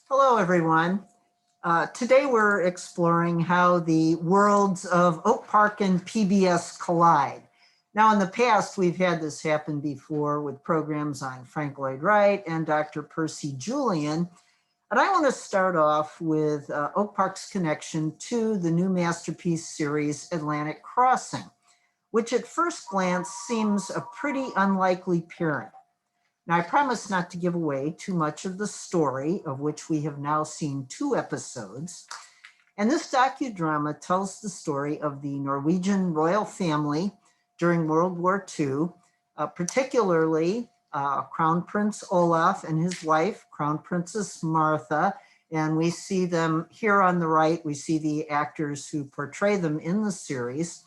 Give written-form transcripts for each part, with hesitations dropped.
Hello, everyone. Today we're exploring how the worlds of Oak Park and PBS collide. Now, in the past, we've had this happen before with programs on Frank Lloyd Wright and Dr. Percy Julian. And I want to start off with Oak Park's connection to the new masterpiece series, Atlantic Crossing, which at first glance seems a pretty unlikely pairing. Now, I promise not to give away too much of the story, of which we have now seen 2 episodes. And this docudrama tells the story of the Norwegian royal family during World War II, particularly Crown Prince Olaf and his wife, Crown Princess Martha. And we see them here on the right. We see the actors who portray them in the series.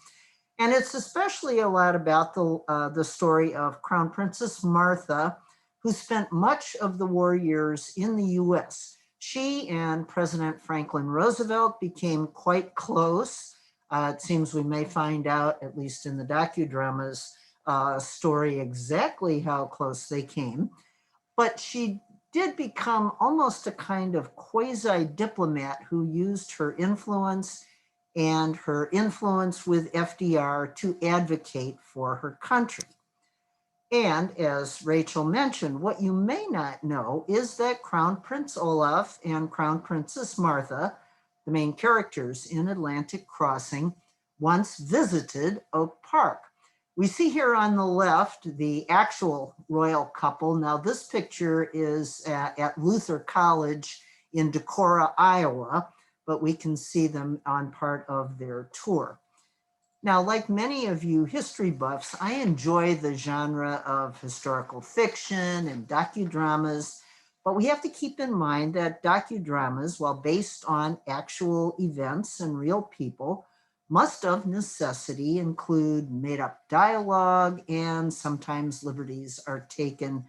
And it's especially a lot about the story of Crown Princess Martha, who spent much of the war years in the US. She and President Franklin Roosevelt became quite close. It seems we may find out, at least in the docudrama's story, exactly how close they came. But she did become almost a kind of quasi-diplomat who used her influence and her influence with FDR to advocate for her country. And as Rachel mentioned, what you may not know is that Crown Prince Olaf and Crown Princess Martha, the main characters in Atlantic Crossing, once visited Oak Park. We see here on the left the actual royal couple. Now, this picture is at Luther College in Decorah, Iowa, but we can see them on part of their tour. Now, like many of you history buffs, I enjoy the genre of historical fiction and docudramas, but we have to keep in mind that docudramas, while based on actual events and real people, must of necessity include made-up dialogue, and sometimes liberties are taken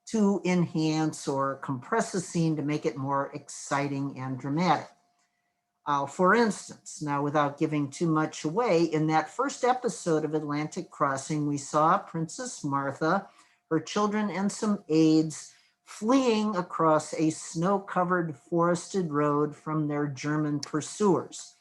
to enhance or compress a scene to make it more exciting and dramatic. For instance, now without giving too much away, in that first episode of Atlantic Crossing, we saw Princess Martha, her children, and some aides fleeing across a snow-covered forested road from their German pursuers.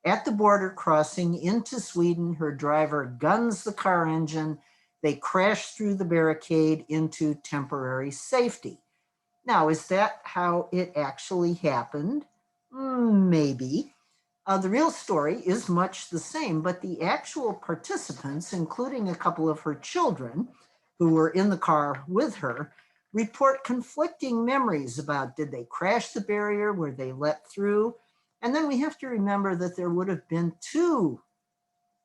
At the border crossing into Sweden, her driver guns the car engine. They crash through the barricade into temporary safety. Now, is that how it actually happened? Maybe. The real story is much the same, but the actual participants, including a couple of her children who were in the car with her, report conflicting memories about, did they crash the barrier? Were they let through? And then we have to remember that there would have been 2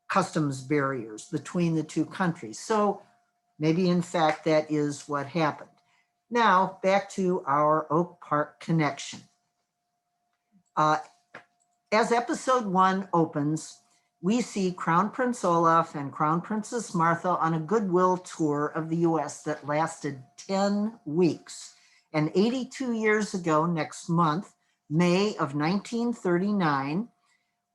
customs barriers between the 2 countries. So maybe in fact that is what happened. Now back to our Oak Park connection. As episode 1 opens, we see Crown Prince Olaf and Crown Princess Martha on a goodwill tour of the US that lasted 10 weeks. And 82 years ago, next month, May of 1939,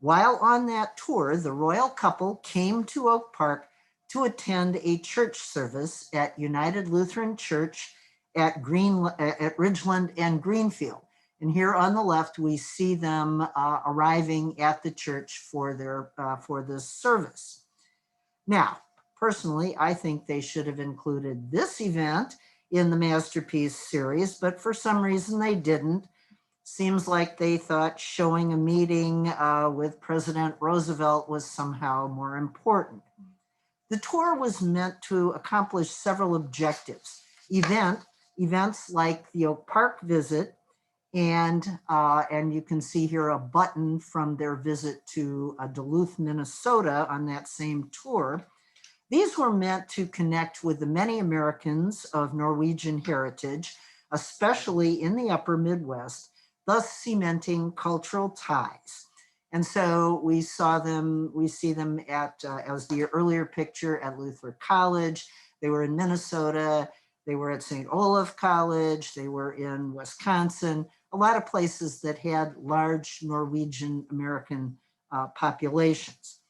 while on that tour, the royal couple came to Oak Park to attend a church service at United Lutheran Church at Ridgeland and Greenfield. And here on the left, we see them arriving at the church for this service. Now, personally, I think they should have included this event in the Masterpiece series, but for some reason they didn't. Seems like they thought showing a meeting with President Roosevelt was somehow more important. The tour was meant to accomplish several objectives. Events like the Oak Park visit, and you can see here a button from their visit to Duluth, Minnesota on that same tour. These were meant to connect with the many Americans of Norwegian heritage, especially in the upper Midwest, thus cementing cultural ties. And so we see them at, as the earlier picture, at Luther College. They were in Minnesota. They were at St. Olaf College. They were in Wisconsin, a lot of places that had large Norwegian American populations.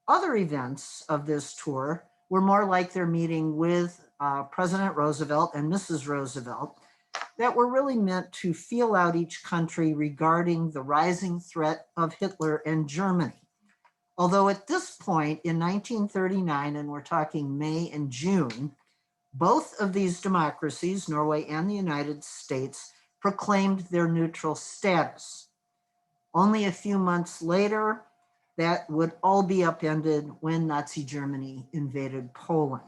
Other events of this tour were more like their meeting with President Roosevelt and Mrs. Roosevelt. that were really meant to feel out each country regarding the rising threat of Hitler and Germany. Although at this point in 1939, and we're talking May and June, both of these democracies, Norway and the United States, proclaimed their neutral status. Only a few months later, that would all be upended when Nazi Germany invaded Poland.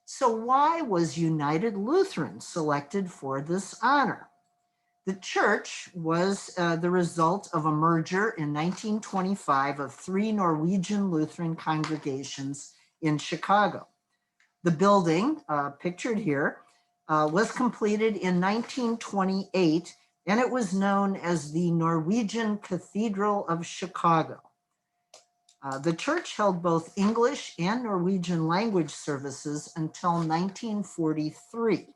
So why was United Lutheran selected for this honor? The church was the result of a merger in 1925 of 3 Norwegian Lutheran congregations in Chicago. The building, pictured here, was completed in 1928, and it was known as the Norwegian Cathedral of Chicago. The church held both English and Norwegian language services until 1943.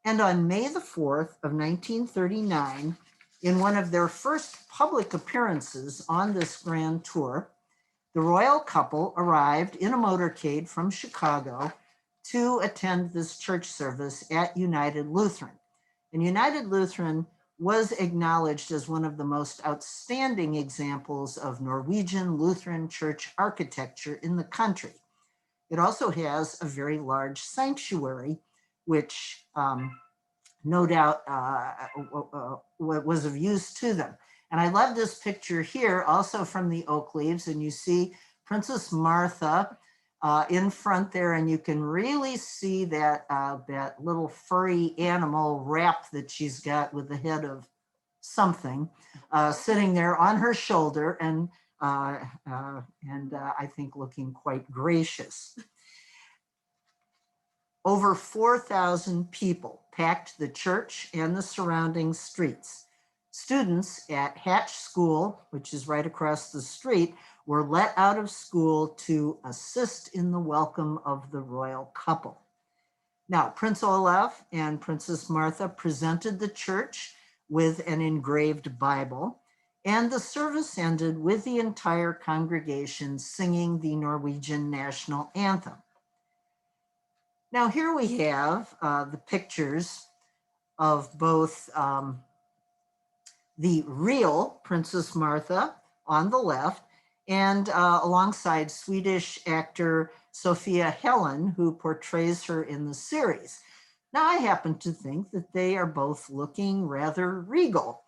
And on May the 4th of 1939, in one of their first public appearances on this grand tour, the royal couple arrived in a motorcade from Chicago to attend this church service at United Lutheran. And United Lutheran was acknowledged as one of the most outstanding examples of Norwegian Lutheran church architecture in the country. It also has a very large sanctuary, which no doubt was of use to them. And I love this picture here, also from the oak leaves, and you see Princess Martha in front there, and you can really see that, that little furry animal wrap that she's got with the head of something sitting there on her shoulder, and I think looking quite gracious. Over 4,000 people packed the church and the surrounding streets. Students at Hatch School, which is right across the street, were let out of school to assist in the welcome of the royal couple. Now, Prince Olaf and Princess Martha presented the church with an engraved Bible, and the service ended with the entire congregation singing the Norwegian national anthem. Now, here we have the pictures of both the real Princess Martha on the left and alongside Swedish actor Sophia Helen, who portrays her in the series. Now, I happen to think that they are both looking rather regal,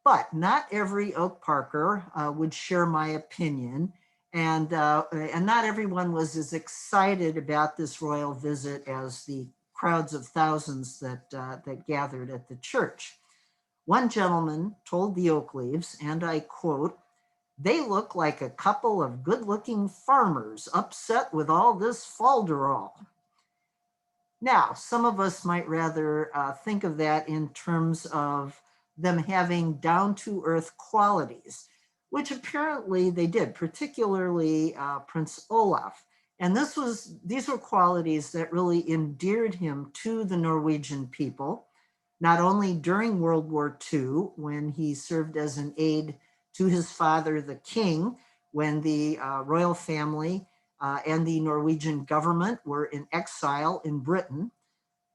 but not every Oak Parker would share my opinion. And not everyone was as excited about this royal visit as the crowds of thousands that gathered at the church. One gentleman told the Oak Leaves, and I quote, "They look like a couple of good-looking farmers upset with all this falderall." Now, some of us might rather think of that in terms of them having down-to-earth qualities, which apparently they did, particularly Prince Olaf. And these were qualities that really endeared him to the Norwegian people, not only during World War II, when he served as an aide to his father, the king, when the royal family and the Norwegian government were in exile in Britain,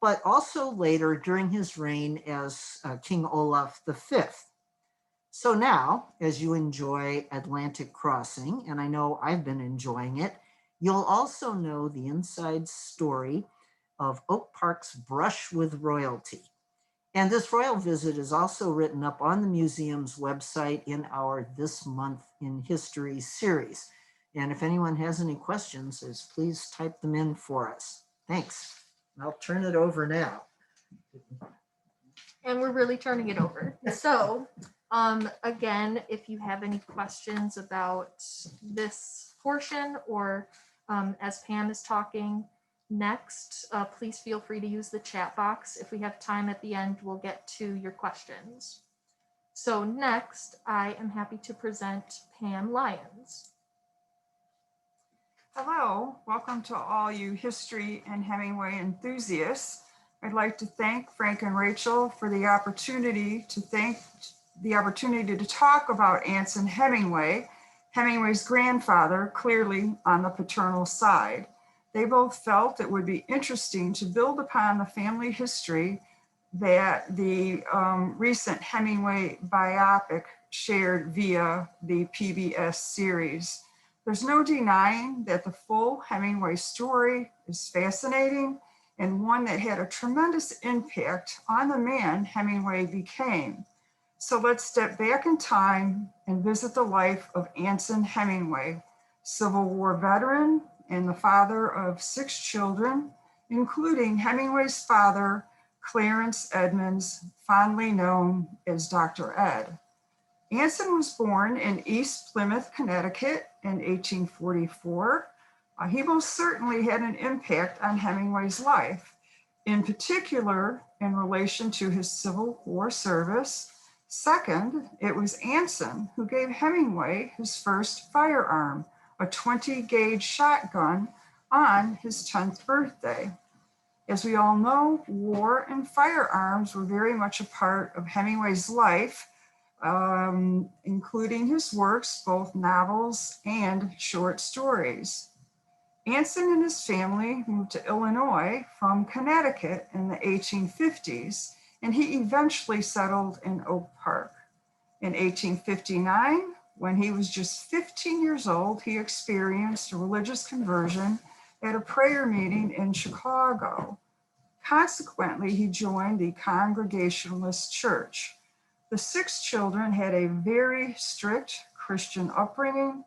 but also later during his reign as King Olaf V. So now, as you enjoy Atlantic Crossing, and I know I've been enjoying it, you'll also know the inside story of Oak Park's brush with royalty. And this royal visit is also written up on the museum's website in our This Month in History series. And if anyone has any questions, please type them in for us. Thanks. I'll turn it over now. And we're really turning it over. So, again, if you have any questions about this portion or as Pam is talking next, please feel free to use the chat box. If we have time at the end, we'll get to your questions. So next, I am happy to present Pam Lyons. Hello, welcome to all you history and Hemingway enthusiasts. I'd like to thank Frank and Rachel for the opportunity to talk about Anson Hemingway, Hemingway's grandfather, clearly on the paternal side. They both felt it would be interesting to build upon the family history that the recent Hemingway biopic shared via the PBS series. There's no denying that the full Hemingway story is fascinating and one that had a tremendous impact on the man Hemingway became. So let's step back in time and visit the life of Anson Hemingway, Civil War veteran and the father of 6 children, including Hemingway's father, Clarence Edmonds, fondly known as Dr. Ed. Anson was born in East Plymouth, Connecticut in 1844. He most certainly had an impact on Hemingway's life, in particular in relation to his Civil War service. Second, it was Anson who gave Hemingway his first firearm, a 20-gauge shotgun, on his 10th birthday. As we all know, war and firearms were very much a part of Hemingway's life, including his works, both novels and short stories. Anson and his family moved to Illinois from Connecticut in the 1850s, and he eventually settled in Oak Park. In 1859, when he was just 15 years old, he experienced a religious conversion at a prayer meeting in Chicago. Consequently, he joined the Congregationalist Church. The 6 children had a very strict Christian upbringing.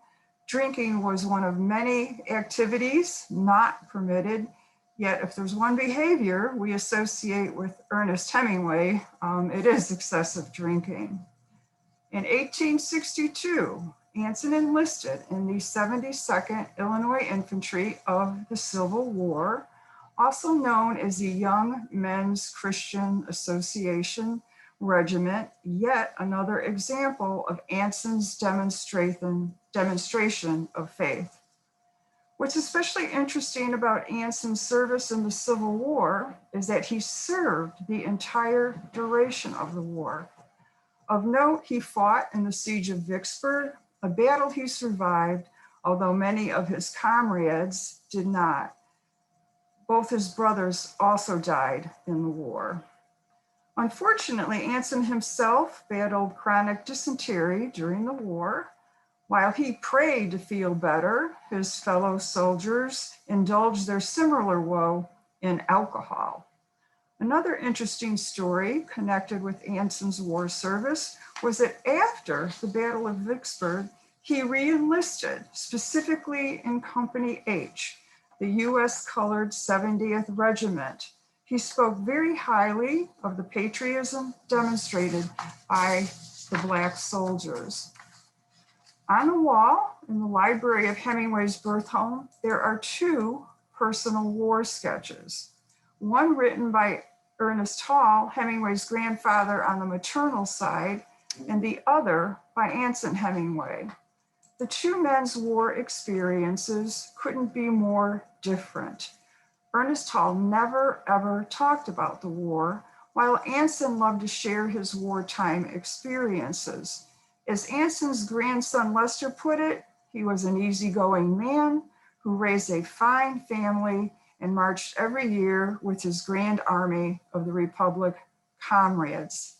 Drinking was one of many activities not permitted, yet if there's one behavior we associate with Ernest Hemingway, it is excessive drinking. In 1862, Anson enlisted in the 72nd Illinois Infantry of the Civil War, also known as the Young Men's Christian Association Regiment, yet another example of Anson's demonstration of faith. What's especially interesting about Anson's service in the Civil War is that he served the entire duration of the war. Of note, he fought in the Siege of Vicksburg, a battle he survived, although many of his comrades did not. Both his brothers also died in the war. Unfortunately, Anson himself battled chronic dysentery during the war. While he prayed to feel better, his fellow soldiers indulged their similar woe in alcohol. Another interesting story connected with Anson's war service was that after the Battle of Vicksburg, he re-enlisted, specifically in Company H, the U.S. Colored 70th Regiment. He spoke very highly of the patriotism demonstrated by the Black soldiers. On the wall in the library of Hemingway's birth home, there are 2 personal war sketches. One written by Ernest, Hemingway's grandfather on the maternal side, and the other by Anson Hemingway. The 2 men's war experiences couldn't be more different. Ernest never ever talked about the war, while Anson loved to share his wartime experiences. As Anson's grandson Lester put it, he was an easygoing man who raised a fine family and marched every year with his grand army of the Republic comrades.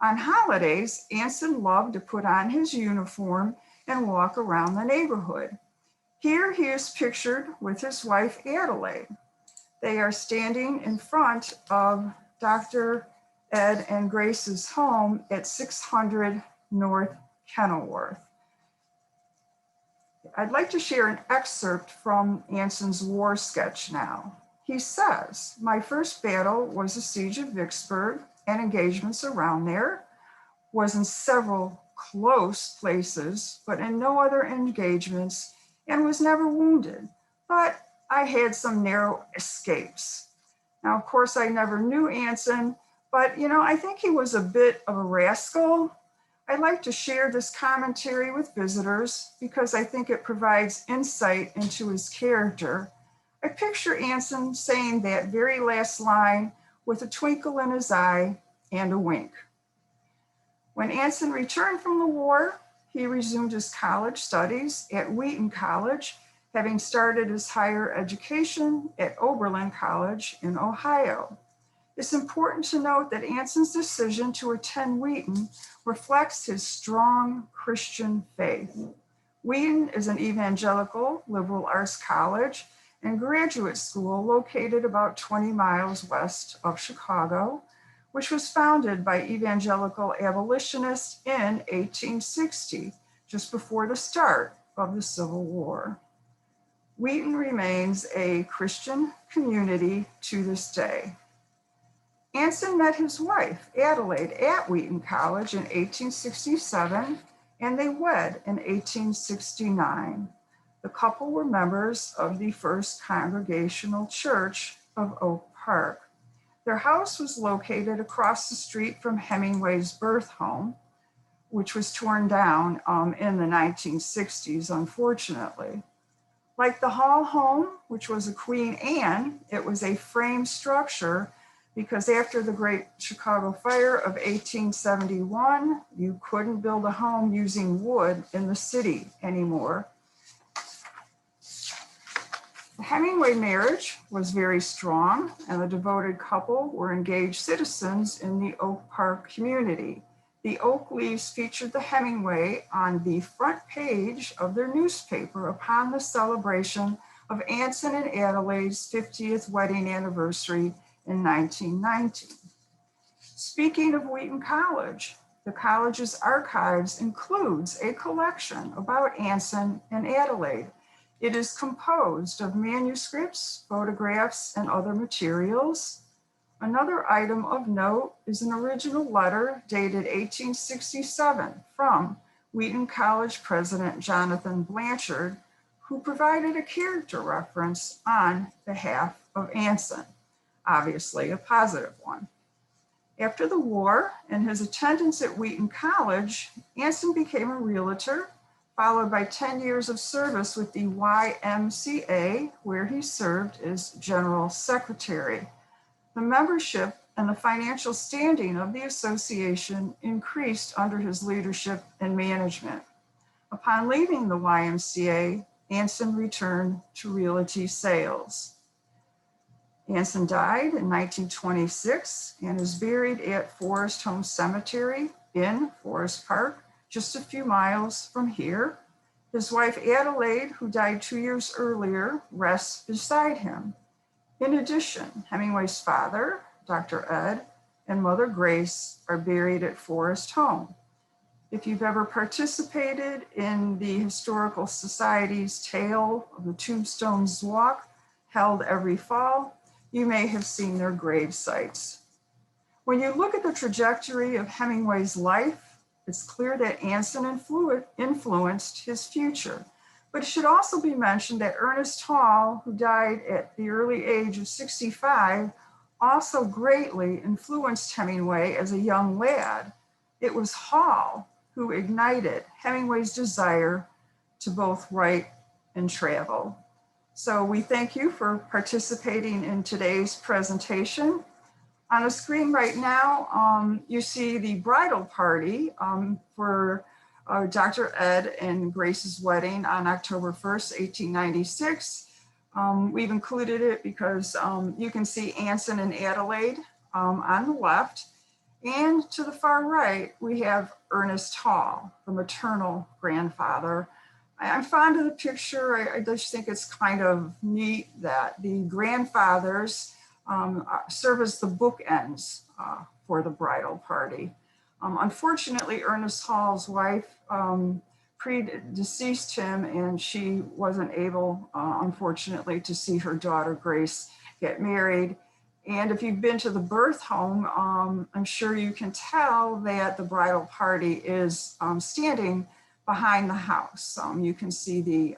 On holidays, Anson loved to put on his uniform and walk around the neighborhood. Here he is pictured with his wife Adelaide. They are standing in front of Dr. Ed and Grace's home at 600 North Kenilworth. I'd like to share an excerpt from Anson's war sketch now. He says, "My first battle was the Siege of Vicksburg and engagements around there. Was in several close places, but in no other engagements, and was never wounded. But I had some narrow escapes." Now, of course, I never knew Anson, but I think he was a bit of a rascal. I like to share this commentary with visitors because I think it provides insight into his character. I picture Anson saying that very last line with a twinkle in his eye and a wink. When Anson returned from the war, he resumed his college studies at Wheaton College, having started his higher education at Oberlin College in Ohio. It's important to note that Anson's decision to attend Wheaton reflects his strong Christian faith. Wheaton is an evangelical liberal arts college and graduate school located about 20 miles west of Chicago, which was founded by evangelical abolitionists in 1860, just before the start of the Civil War. Wheaton remains a Christian community to this day. Anson met his wife, Adelaide, at Wheaton College in 1867, and they wed in 1869. The couple were members of the First Congregational Church of Oak Park. Their house was located across the street from Hemingway's birth home, which was torn down in the 1960s, unfortunately. Like the Hall home, which was a Queen Anne, it was a frame structure because after the Great Chicago Fire of 1871, you couldn't build a home using wood in the city anymore. The Hemingway marriage was very strong, and the devoted couple were engaged citizens in the Oak Park community. The Oak Leaves featured the Hemingway on the front page of their newspaper upon the celebration of Anson and Adelaide's 50th wedding anniversary in 1919. Speaking of Wheaton College, the college's archives includes a collection about Anson and Adelaide. It is composed of manuscripts, photographs, and other materials. Another item of note is an original letter dated 1867 from Wheaton College President Jonathan Blanchard, who provided a character reference on behalf of Anson, obviously a positive one. After the war and his attendance at Wheaton College, Anson became a realtor, followed by 10 years of service with the YMCA, where he served as general secretary. The membership and the financial standing of the association increased under his leadership and management. Upon leaving the YMCA, Anson returned to realty sales. Anson died in 1926 and is buried at Forest Home Cemetery in Forest Park, just a few miles from here. His wife Adelaide, who died 2 years earlier, rests beside him. In addition, Hemingway's father, Dr. Ed, and Mother Grace are buried at Forest Home. If you've ever participated in the Historical Society's Tale of the Tombstones Walk, held every fall, you may have seen their grave sites. When you look at the trajectory of Hemingway's life, it's clear that Anson influenced his future. But it should also be mentioned that Ernest Hall, who died at the early age of 65, also greatly influenced Hemingway as a young lad. It was Hall who ignited Hemingway's desire to both write and travel. So we thank you for participating in today's presentation. On the screen right now, you see the bridal party for Dr. Ed and Grace's wedding on October 1st, 1896. We've included it because you can see Anson and Adelaide on the left. And to the far right, we have Ernest Hall, the maternal grandfather. I'm fond of the picture. I just think it's kind of neat that the grandfathers serve as the bookends for the bridal party. Unfortunately, Ernest Hall's wife predeceased him, and she wasn't able, unfortunately, to see her daughter Grace get married. And if you've been to the birth home, I'm sure you can tell that the bridal party is standing behind the house. You can see the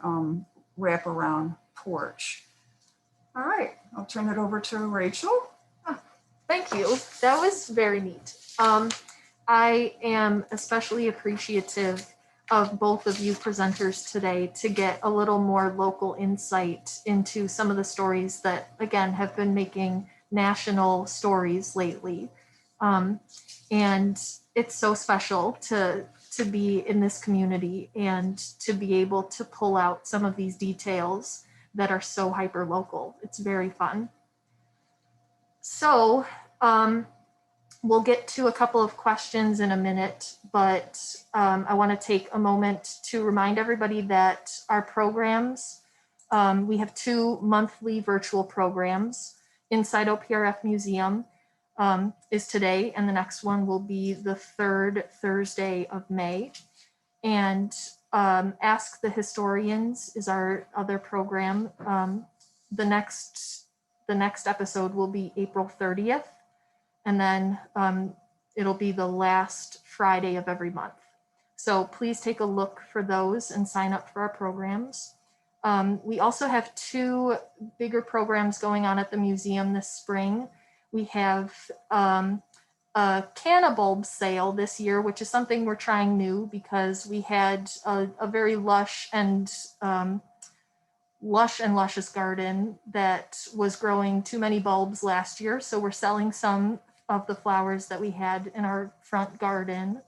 wraparound porch. All right, I'll turn it over to Rachel. Thank you. That was very neat. I am especially appreciative of both of you presenters today to get a little more local insight into some of the stories that, again, have been making national stories lately. And it's so special to be in this community and to be able to pull out some of these details that are so hyper local. It's very fun. So We'll get to a couple of questions in a minute, but I want to take a moment to remind everybody that our programs, we have 2 monthly virtual programs. Inside OPRF Museum is today, and the next one will be the 3rd Thursday of May. And Ask the Historians is our other program. The next episode will be April 30th. And then it'll be the last Friday of every month. So please take a look for those and sign up for our programs. We also have 2 bigger programs going on at the museum this spring. We have a canna bulb sale this year, which is something we're trying new because we had a very lush and luscious garden that was growing too many bulbs last year. So we're selling some of the flowers that we had in our front garden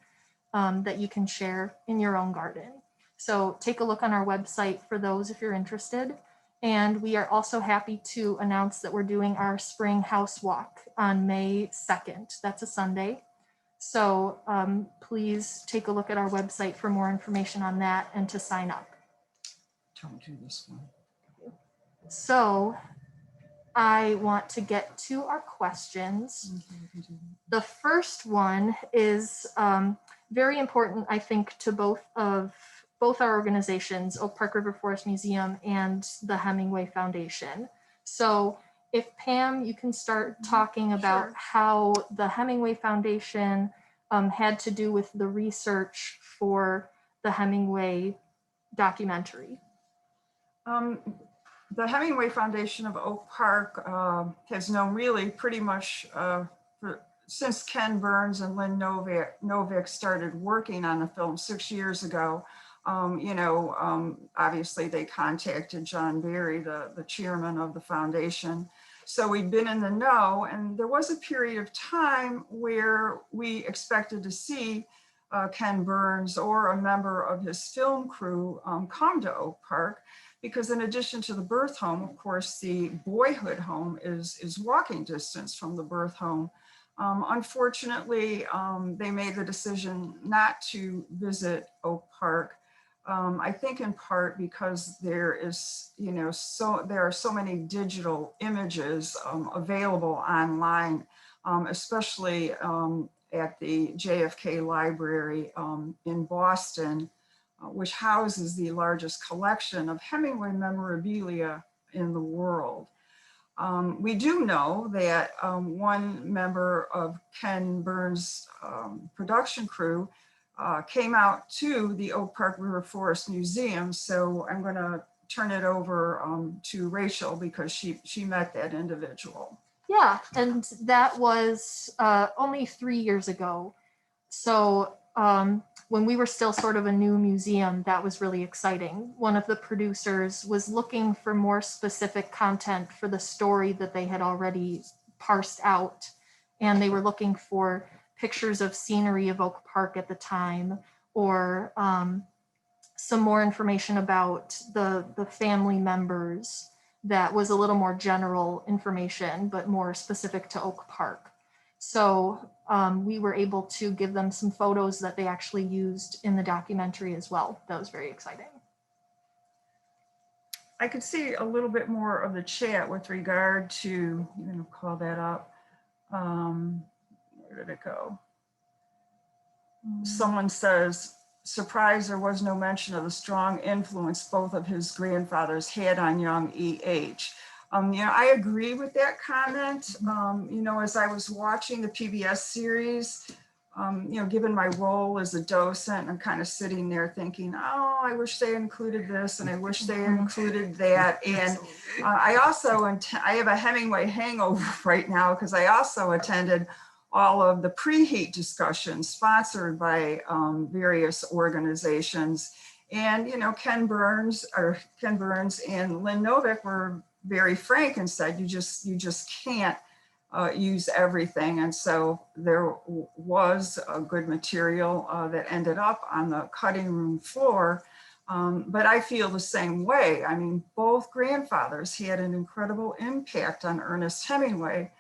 that you can share in your own garden. So take a look on our website for those if you're interested. And we are also happy to announce that we're doing our spring house walk on May 2nd. That's a Sunday. So please take a look at our website for more information on that and to sign up. Don't do this one. So I want to get to our questions. The first one is very important, I think, to both our organizations, Oak Park River Forest Museum and the Hemingway Foundation. So if Pam, you can start talking about Sure. how the Hemingway Foundation had to do with the research for the Hemingway documentary. The Hemingway Foundation of Oak Park has known really pretty much since Ken Burns and Lynn Novick started working on the film 6 years ago. Obviously they contacted John Berry, the chairman of the foundation. So we'd been in the know, and there was a period of time where we expected to see Ken Burns or a member of his film crew come to Oak Park, because in addition to the birth home, of course, the boyhood home is walking distance from the birth home. Unfortunately, they made the decision not to visit Oak Park. I think in part because there are so many digital images available online, especially at the JFK Library in Boston, which houses the largest collection of Hemingway memorabilia in the world. We do know that one member of Ken Burns' production crew came out to the Oak Park River Forest Museum. So I'm going to turn it over to Rachel because she met that individual. Yeah, and that was only 3 years ago. So when we were still sort of a new museum, that was really exciting. One of the producers was looking for more specific content for the story that they had already parsed out. And they were looking for pictures of scenery of Oak Park at the time, or some more information about the family members that was a little more general information, but more specific to Oak Park. So we were able to give them some photos that they actually used in the documentary as well. That was very exciting. I could see a little bit more of the chat with regard to, you're going to call that up. Where did it go? Someone says, surprised there was no mention of the strong influence both of his grandfathers had on young E.H. I agree with that comment. As I was watching the PBS series, given my role as a docent, I'm kind of sitting there thinking, oh, I wish they included this and I wish they included that. And I have a Hemingway hangover right now because I also attended all of the preheat discussions sponsored by various organizations. And, Ken Burns and Lynn Novick were very frank and said, you just can't use everything. And so there was a good material that ended up on the cutting room floor. But I feel the same way. I mean, both grandfathers had an incredible impact on Ernest Hemingway.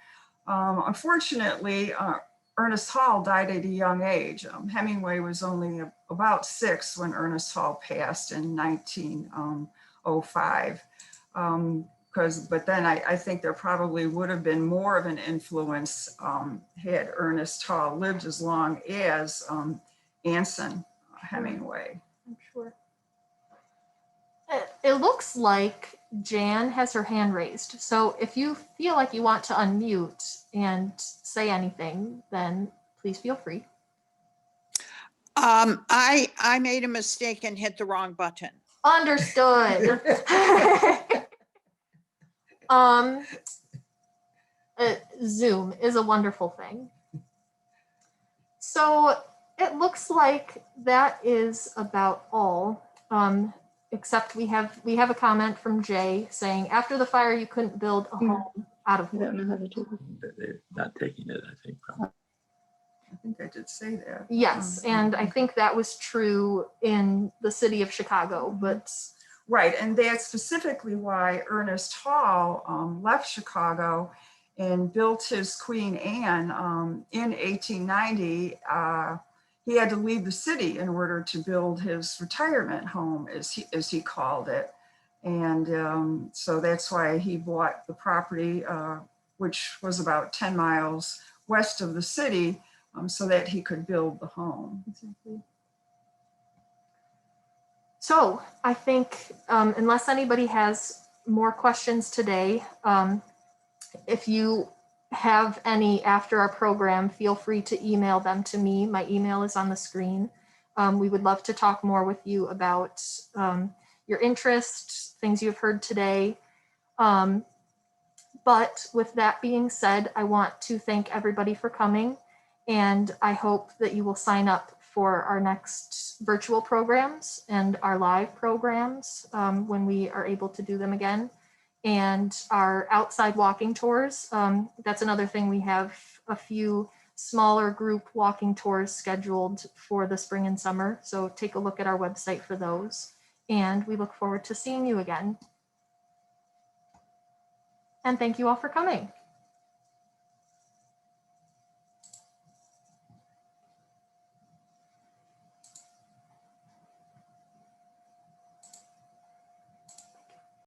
Unfortunately, Ernest Hall died at a young age. Hemingway was only about 6 when Ernest Hall passed in 1905. But then I think there probably would have been more of an influence had Ernest Hall lived as long as Anson Hemingway. I'm sure. It looks like Jan has her hand raised. So if you feel like you want to unmute and say anything, then please feel free. I made a mistake and hit the wrong button. Understood. Zoom is a wonderful thing. So it looks like that is about all. Except we have a comment from Jay saying, after the fire, you couldn't build a home out of I wood. don't know how to do this. They're not taking it, I think. I think I did say that. Yes, and I think that was true in the city of Chicago, but Right, and that's specifically why Ernest Hall left Chicago and built his Queen Anne in 1890. He had to leave the city in order to build his retirement home, as he called it. And so that's why he bought the property, which was about 10 miles west of the city, so that he could build the home. exactly. So I think unless anybody has more questions today, if you have any after our program, feel free to email them to me. My email is on the screen. We would love to talk more with you about your interests, things you've heard today. But with that being said, I want to thank everybody for coming, and I hope that you will sign up for our next virtual programs and our live programs when we are able to do them again. And our outside walking tours, that's another thing. We have a few smaller group walking tours scheduled for the spring and summer. So take a look at our website for those. And we look forward to seeing you again. And thank you all for coming.